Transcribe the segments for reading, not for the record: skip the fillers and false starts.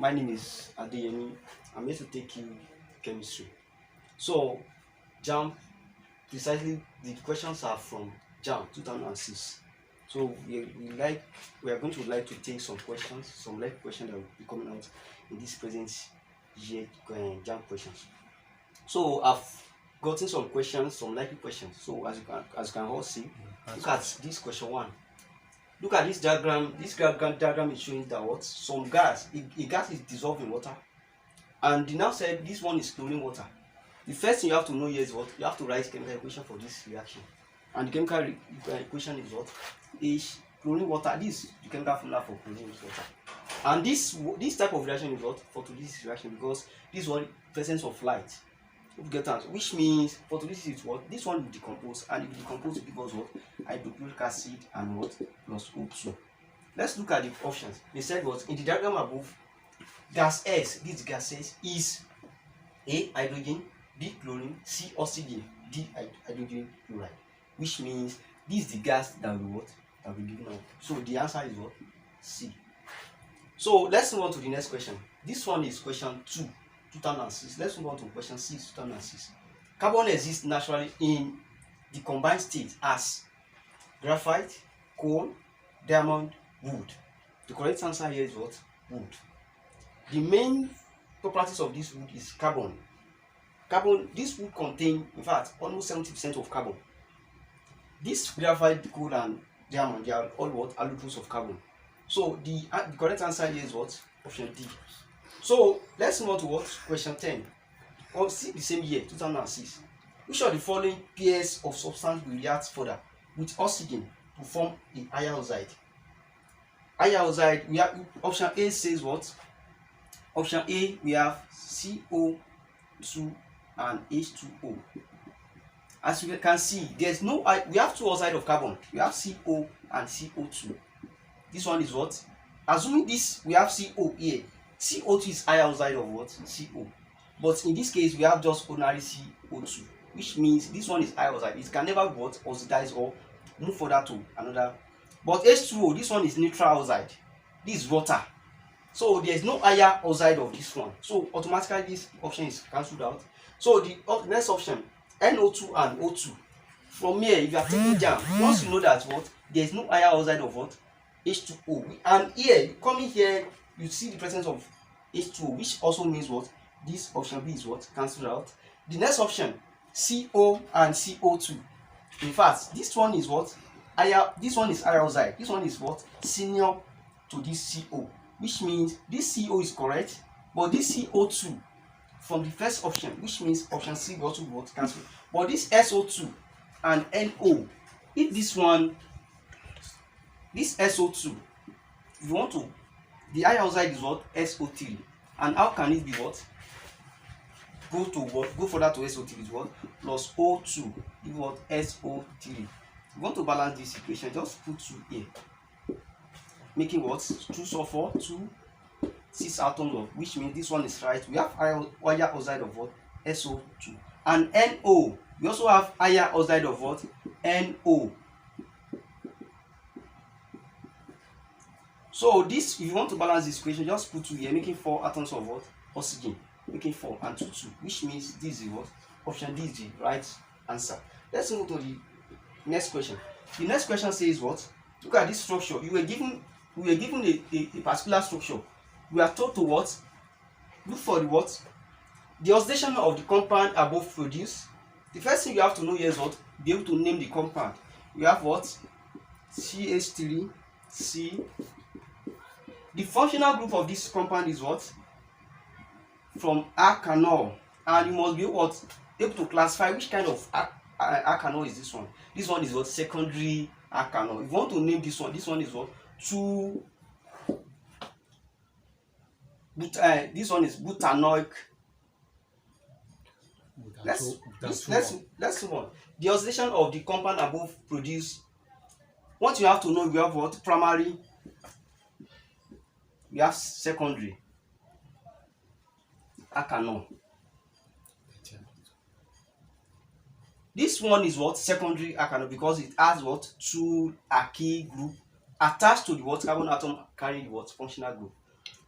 My name is Adeyemi. I'm here to take you chemistry. So, JAM, precisely the questions are from JAM 2006. So we are going to like to take some questions, some like questions that will be coming out in this present year JAM questions. So I've gotten some questions, some likely questions. So as you can all see, look at this question one. Look at this diagram. This diagram is showing that what some gas, a gas is dissolved in water, and they now said this one is chlorine water. The first thing you have to know here is what you have to write chemical equation for this reaction, and the chemical equation is what is chlorine water. This is the chemical formula for chlorine water, and this type of reaction is what photolysis reaction, because this one presence of light. Get that, which means photolysis is what this one will decompose, and if it decompose, it give us what hydrochloric acid and what plus O2. Let's look at the options. They said what in the diagram above, gas S, this gas S is A hydrogen, B chlorine, C oxygen, D hydrogen chloride, which means this is the gas that will what that will be given out. So the answer is what C. So let's move on to the next question. This one is question 2. 2006. Let's move on to question 6, 2006. Carbon exists naturally in the combined state as graphite, coal, diamond, wood. The correct answer here is what? Wood. The main properties of this wood is carbon. This wood contains, in fact, almost 70% of carbon. This graphite, coal, and diamond, they are all what? Allotropes of carbon. So the correct answer here is what? Option D. So let's move on to what question 10. Or see the same year, 2006. Which of the following pairs of substance will react further with oxygen to form a higher oxide? Higher oxide, we have option A says what? Option A, we have CO2 and H2O. As you can see, there's no, we have two oxides of carbon. We have CO and CO2. This one is what? Assuming this, we have CO here. CO2 is higher oxide of what? CO. But in this case, we have just ordinary CO2, which means this one is higher oxide. It can never what oxidize or move further to another. But H2O, this one is neutral oxide. This is water. So there is no higher oxide of this one. So automatically this option is cancelled out. So the next option, NO2 and O2. From here, if you are taking jam, once you know that what there is no higher oxide of what H2O, and here coming here, you see the presence of H2O, which also means what this option B is what cancelled out. The next option, CO and CO2. In fact, this one is what higher. This one is higher oxide. This one is what senior to this CO, which means this CO is correct, but this CO2 from the first option, which means option C got to what cancel. But this SO2 and NO, if this one, this SO2, if you want to, the higher oxide is what SO3, and how can it be what go to what go further to SO3 is what plus O2 is what SO3. If you want to balance this equation, just put 2 here, making what 2 sulfur, 2 6 atoms of, which means this one is right. We have higher oxide of what SO2 and NO. We also have higher oxide of what NO. So this, if you want to balance this equation, just put 2 here, making 4 atoms of what oxygen, making 4 and 2 2, which means this is what option D is the right answer. Let's move to the next question. The next question says what? Look at this structure. We were given a particular structure. We are told to what? Look for the what? The oxidation of the compound above produced. The first thing you have to know here is what? Be able to name the compound. We have what? CH3C. The functional group of this compound is what? From alkanol, and you must be able to classify which kind of alkanol is this one. This one is what? Secondary alkanol. If you want to name this one is what? This one is butanoic. Let's move on. The oxidation of the compound above produced. What you have to know, we have what? Primary, we have secondary alkanol. This one is what? Secondary alkanol, because it has what? 2 alkyl group attached to the what? Carbon atom carrying the what? Functional group.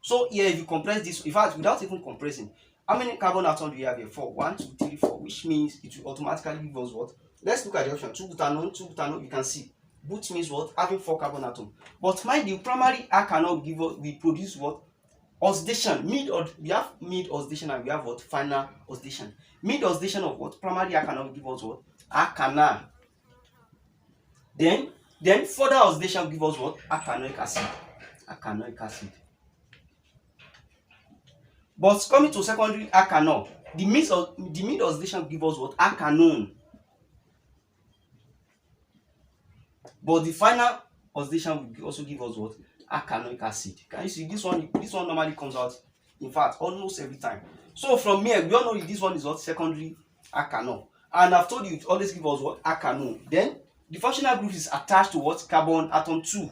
So here, if you compress this, in fact, without even compressing, how many carbon atoms do you have here? 4. 1, 2, 3, 4, which means it will automatically give us what? Let's look at the option. 2-butanone, you can see. But means what? Having 4 carbon atoms. But mind you, primary alkanol give us, we produce what? Oxidation. We have mid oxidation and we have what? Final oxidation. Mid oxidation of what? Primary alkanol give us what? Alkanal. Then further oxidation give us what? Alkanoic acid. Alkanoic acid. But coming to secondary alkanol, the mid oxidation give us what? Alkanone. But the final oxidation will also give us what? Alkanoic acid. Can you see this one? This one normally comes out, in fact, almost every time. So from here, we all know this one is what? Secondary alkanol. And I've told you it always give us what? Alkanone. Then the functional group is attached to what? Carbon atom 2.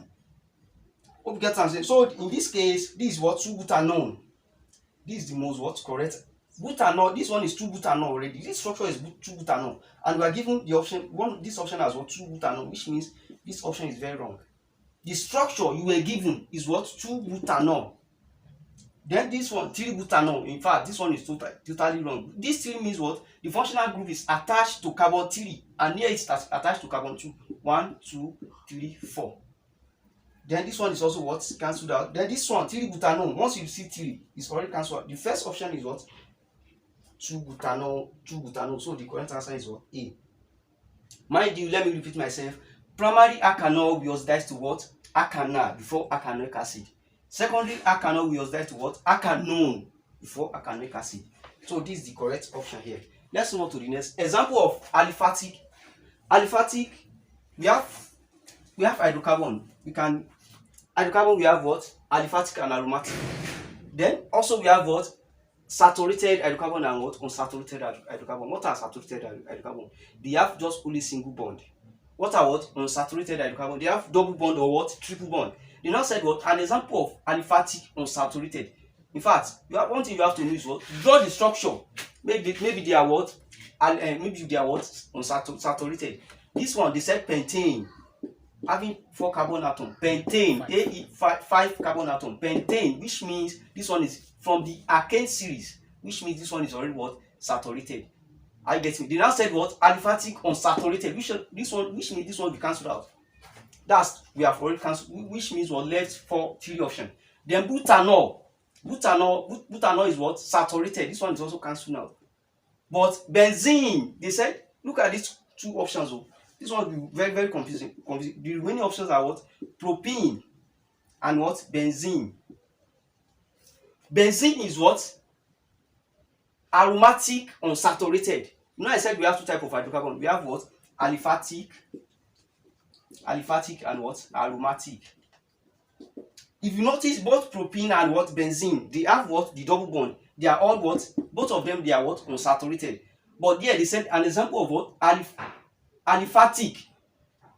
Hope you get what I'm saying. So in this case, this is what? 2-butanone. This is the most what? Correct. Butanol, this one is 2-butanol already. This structure is 2-butanol. And we are given the option, this option as what? 2-butanol, which means this option is very wrong. The structure you were given is what? 2-butanol. Then this one, 3-butanol. In fact, this one is totally wrong. This 3 means what? The functional group is attached to carbon 3. And here it's attached to carbon 2. 1, 2, 3, 4. Then this one is also what? Cancelled out. Then this one, 3-butanol. Once you see 3, it's already cancelled out. The first option is what? 2-butanol. So the correct answer is what? A. Mind you, let me repeat myself. Primary alkanol will oxidize to what? Alkanal before alkanoic acid. Secondary alkanol will oxidize to what? Alkanone before alkanoic acid. So this is the correct option here. Let's move on to the next example of aliphatic. Aliphatic, we have hydrocarbon. Hydrocarbon we have what? Aliphatic and aromatic. Then also we have what? Saturated hydrocarbon and what? Unsaturated hydrocarbon. What are saturated hydrocarbon? They have just only single bond. What are what? Unsaturated hydrocarbon. They have double bond or what? Triple bond. They now said what? An example of aliphatic unsaturated. In fact, one thing you have to know is what? Draw the structure. Maybe they are what? Maybe they are what? Unsaturated. This one they said pentane. Having 4 carbon atom. Pentane. 5 carbon atom. Pentane, which means this one is from the alkane series, which means this one is already what? Saturated. I get me. They now said what? Aliphatic unsaturated. Which means this one will be cancelled out. That's we have already cancelled, which means we're left for 3 options. Then butanol. Butanol is what? Saturated. This one is also cancelled out. But benzene, they said, look at these 2 options. This one will be very, very confusing. The remaining options are what? Propene and what? Benzene. Benzene is what? Aromatic unsaturated. You know I said we have 2 types of hydrocarbon. We have what? Aliphatic and what? Aromatic. If you notice, both propene and what? Benzene, they have what? The double bond. They are all what? Both of them, they are what? Unsaturated. But here they said an example of what? Aliphatic.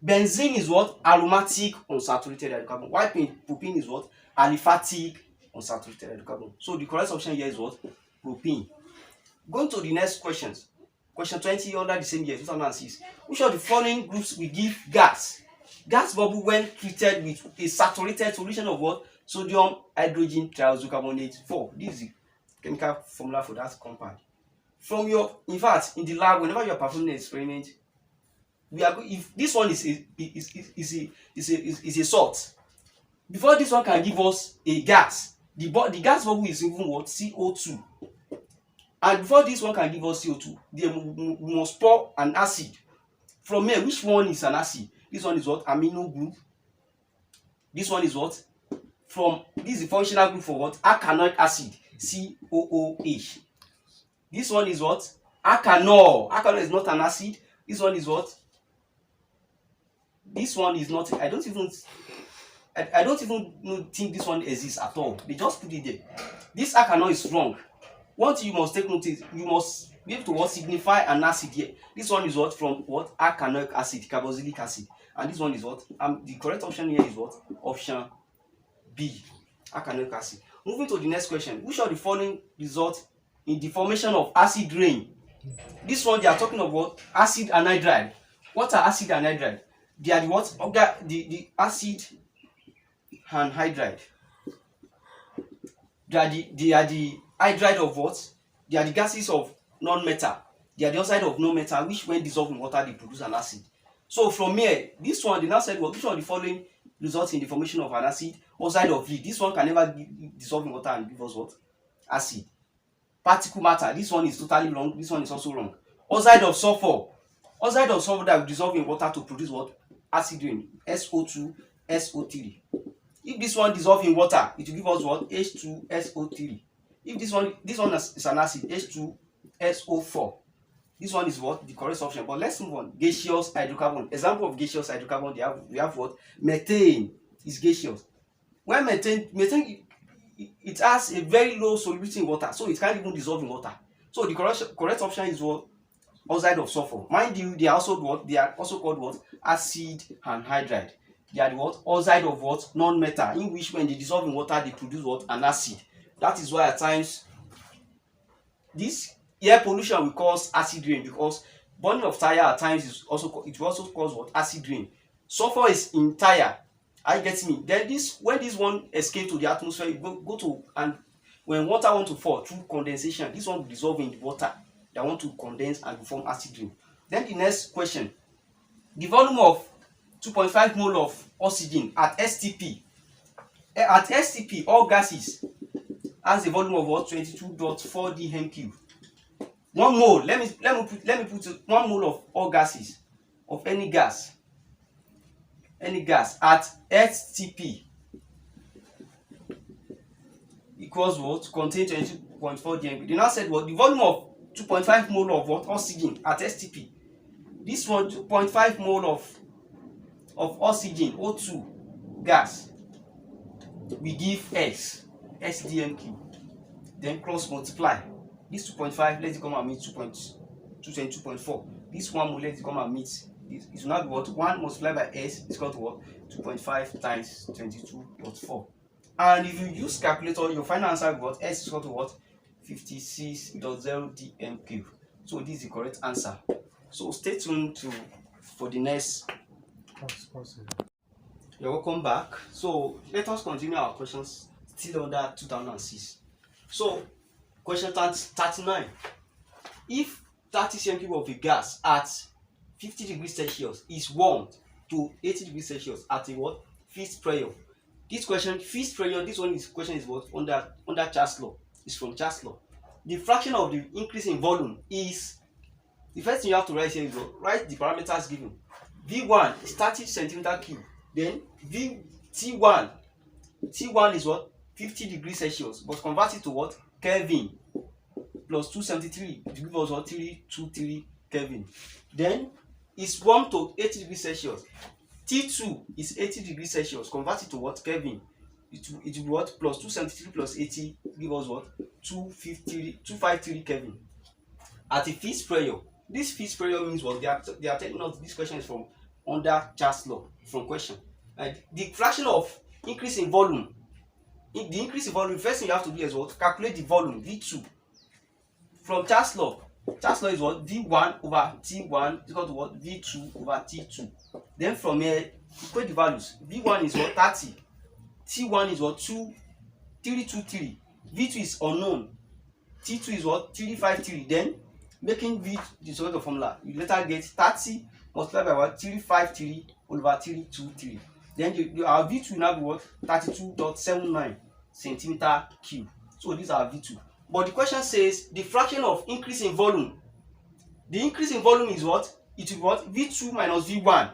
Benzene is what? Aromatic unsaturated hydrocarbon. While propene is what? Aliphatic unsaturated hydrocarbon. So the correct option here is what? Propene. Going to the next questions. Question 20 under the same year, 2006. Which of the following groups will give gas? Gas bubble when treated with a saturated solution of what? Sodium hydrogen triisocarbonate 4. This is the chemical formula for that compound. In fact, in the lab, whenever you are performing an experiment, if this one is a salt, before this one can give us a gas, the gas bubble is even what? CO2. And before this one can give us CO2, we must pour an acid. From here, which one is an acid? This one is what? Amino group. This one is what? This is the functional group for what? Alkanoic acid. COOH. This one is what? Alkanol. Alkanol is not an acid. This one is what? This one is not. I don't even think this one exists at all. They just put it there. This alkanol is wrong. One thing you must take notice, you must be able to what? Signify an acid here. This one is what? From what? Alkanoic acid, carboxylic acid. And this one is what? The correct option here is what? Option B, alkanoic acid. Moving to the next question. Which of the following result in the formation of acid rain? This one they are talking about acid anhydride. What are acid anhydride? They are the what? The acid anhydride. They are the hydride of what? They are the gases of non-metal. They are the oxide of non-metal, which when dissolved in water, they produce an acid. So from here, this one, they now said, well, which one of the following results in the formation of an acid? Oxide of lead. This one can never dissolve in water and give us what? Acid. Particle matter. This one is totally wrong. This one is also wrong. Oxide of sulfur. Oxide of sulfur that will dissolve in water to produce what? Acid rain. SO2, SO3. If this one dissolve in water, it will give us what? H2SO3. If this one is an acid, H2SO4. This one is what? The correct option. But let's move on. Gaseous hydrocarbon. Example of gaseous hydrocarbon, we have what? Methane is gaseous. When methane it has a very low solubility in water, so it can't even dissolve in water. So the correct option is what? Oxide of sulfur. Mind you, they are also what? They are also called what? Acid anhydride. They are the what? Oxide of what? Non-metal, in which when they dissolve in water, they produce what? An acid. That is why at times this air pollution will cause acid rain, because burning of tire at times will also cause what? Acid rain. Sulfur is in tire. I get me. Then when this one escape to the atmosphere, you go to, and when water want to fall through condensation, this one will dissolve in the water that want to condense and form acid rain. Then the next question: the volume of 2.5 mole of oxygen at STP. At STP, all gases has a volume of what? 22.4 dm³. 1 mole. Let me put 1 mole of all gases, of any gas at STP equals what? Contain 22.4 dm³. They now said what? The volume of 2.5 mole of what? Oxygen at STP. This one, 2.5 mole of oxygen, O2 gas, we give S dm³. Then cross multiply. This 2.5, let it come and meet 2.4. This 1 mole, let it come and meet. It will not be what? 1 multiplied by S is equal to what? 2.5 times 22.4. And if you use calculator, your final answer will be what? S is equal to what? 56.0 dm³. So this is the correct answer. So stay tuned for the next. You're welcome back. So let us continue our questions still under 2006. So question 39. If 30 cm³ of a gas at 50 degrees Celsius is warmed to 80 degrees Celsius at a what? Fixed pressure. This question, fixed pressure, question is what? Under Charles law. It's from Charles law. The fraction of the increase in volume is, the first thing you have to write here is what? Write the parameters given. V1 is 30 cm³. Then T1 is what? 50 degrees Celsius, but convert it to what? Kelvin plus 273 to give us what? 323 Kelvin. Then it's warm to 80 degrees Celsius. T2 is 80 degrees Celsius, convert it to what? Kelvin. It will be what? Plus 273 plus 80 give us what? 253 Kelvin. At a fixed pressure. This fixed pressure means what? They are telling us this question is from under Charles law, from question. The fraction of increase in volume. The increase in volume, first thing you have to do is what? Calculate the volume, V2. From Charles law. Charles law is what? V1 over T1 is equal to what? V2 over T2. Then from here, equate the values. V1 is what? 30. T1 is what? 323. V2 is unknown. T2 is what? 353. Then making V the sort of formula, you later get 30 multiplied by what? 353 over 323. Then our V2 now be what? 32.79 centimeter cube. So these are V2. But the question says the fraction of increase in volume. The increase in volume is what? It will be what? V2 minus V1.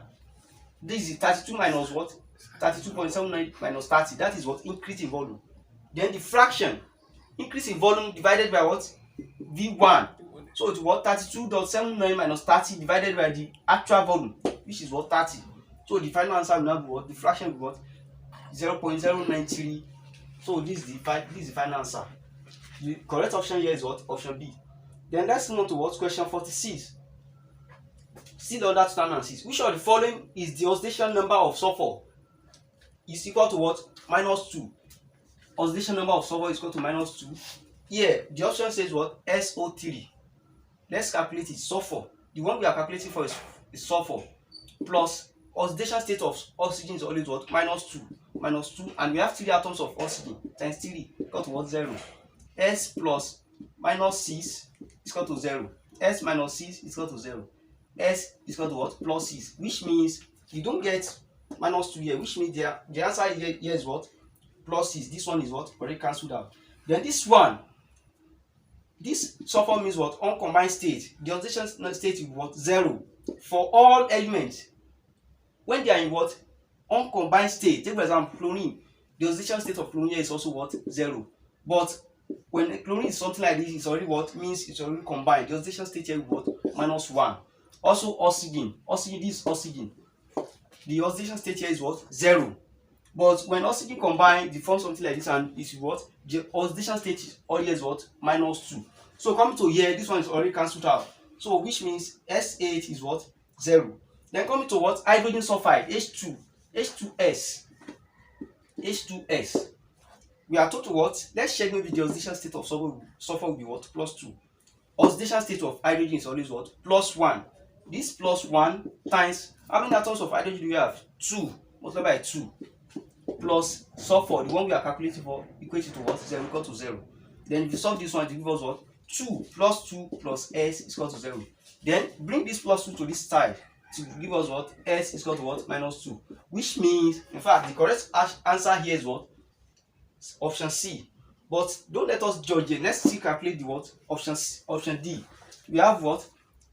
This is 32 minus what? 32.79 minus 30. That is what? Increase in volume. Then the fraction, increase in volume divided by what? V1. So it's what? 32.79 minus 30 divided by the actual volume, which is what? 30. So the final answer will now be what? The fraction will be what? 0.093. So this is the final answer. The correct option here is what? Option B. Then let's move on to what? Question 46. Still under 2006. Which of the following is the oxidation number of sulfur? Is equal to what? -2. Oxidation number of sulfur is equal to -2. Here, the option says what? SO3. Let's calculate it. Sulfur. The one we are calculating for is sulfur. Plus oxidation state of oxygen is always what? -2. minus 2, and we have 3 atoms of oxygen times 3 equal to what? 0. S plus minus 6 is equal to 0. S minus 6 is equal to 0. S is equal to what? Plus 6, which means you don't get minus 2 here, which means the answer here is what? Plus 6. This one is what? Already cancelled out. Then this one, this sulfur means what? Uncombined state. The oxidation state is what? 0 for all elements. When they are in what? Uncombined state. Take for example chlorine. The oxidation state of chlorine is also what? 0. But when chlorine is something like this, it's already what? Means it's already combined. The oxidation state here is what? Minus 1. Also oxygen. Oxygen, this is oxygen. The oxidation state here is what? 0. But when oxygen combine, they form something like this, and it's what? The oxidation state is always what? Minus 2. So coming to here, this one is already cancelled out. So which means S8 is what? 0. Then coming to what? Hydrogen sulfide, H2, H2S, H2S. We are told to what? Let's check maybe the oxidation state of sulfur will be what? Plus 2. Oxidation state of hydrogen is always what? Plus 1. This plus 1 times, how many atoms of hydrogen do we have? 2 multiplied by 2 plus sulfur, the one we are calculating for, equates to what? 0 equal to 0. Then if you solve this one, it gives us what? 2 plus 2 plus S is equal to 0. Then bring this plus 2 to this side to give us what? S is equal to what? Minus 2. Which means, in fact, the correct answer here is what? Option C. But don't let us judge it. Let's still calculate the what? Option D. We have what?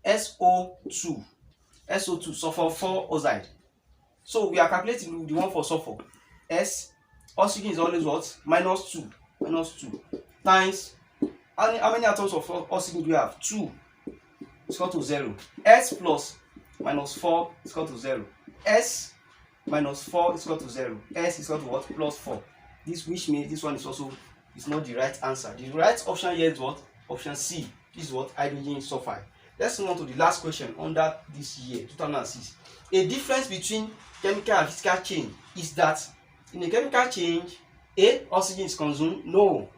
SO2. SO2, sulfur 4 oxide. So we are calculating the one for sulfur. S, oxygen is always what? Minus 2. Minus 2 times, how many atoms of oxygen do we have? 2 is equal to 0. S plus minus 4 is equal to 0. S minus 4 is equal to 0. S is equal to what? Plus 4. This, which means this one is also is not the right answer. The right option here is what? Option C. This is what? Hydrogen sulfide. Let's move on to the last question under this year, 2006. A difference between chemical and physical change is that in a chemical change, A, oxygen is consumed. No,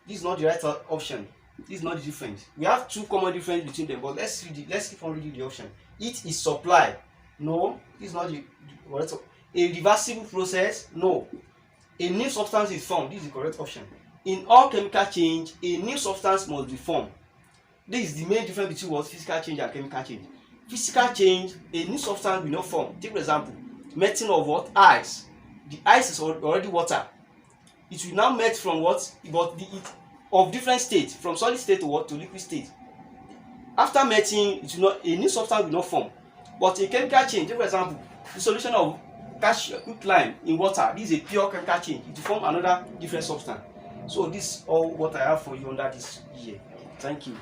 this is not the right option. This is not the difference. We have two common differences between them, but let's keep on reading the option. It is supply. No, this is not the correct option. A reversible process. No. A new substance is formed. This is the correct option. In all chemical change, a new substance must be formed. This is the main difference between what? Physical change and chemical change. Physical change, a new substance will not form. Take for example, melting of what? Ice. The ice is already water. It will now melt from what? But of different state, from solid state to what? To liquid state. After melting, it will not, a new substance will not form. But a chemical change, take for example, the solution of quicklime in water. This is a pure chemical change. It will form another different substance. So this is all what I have for you under this year. Thank you.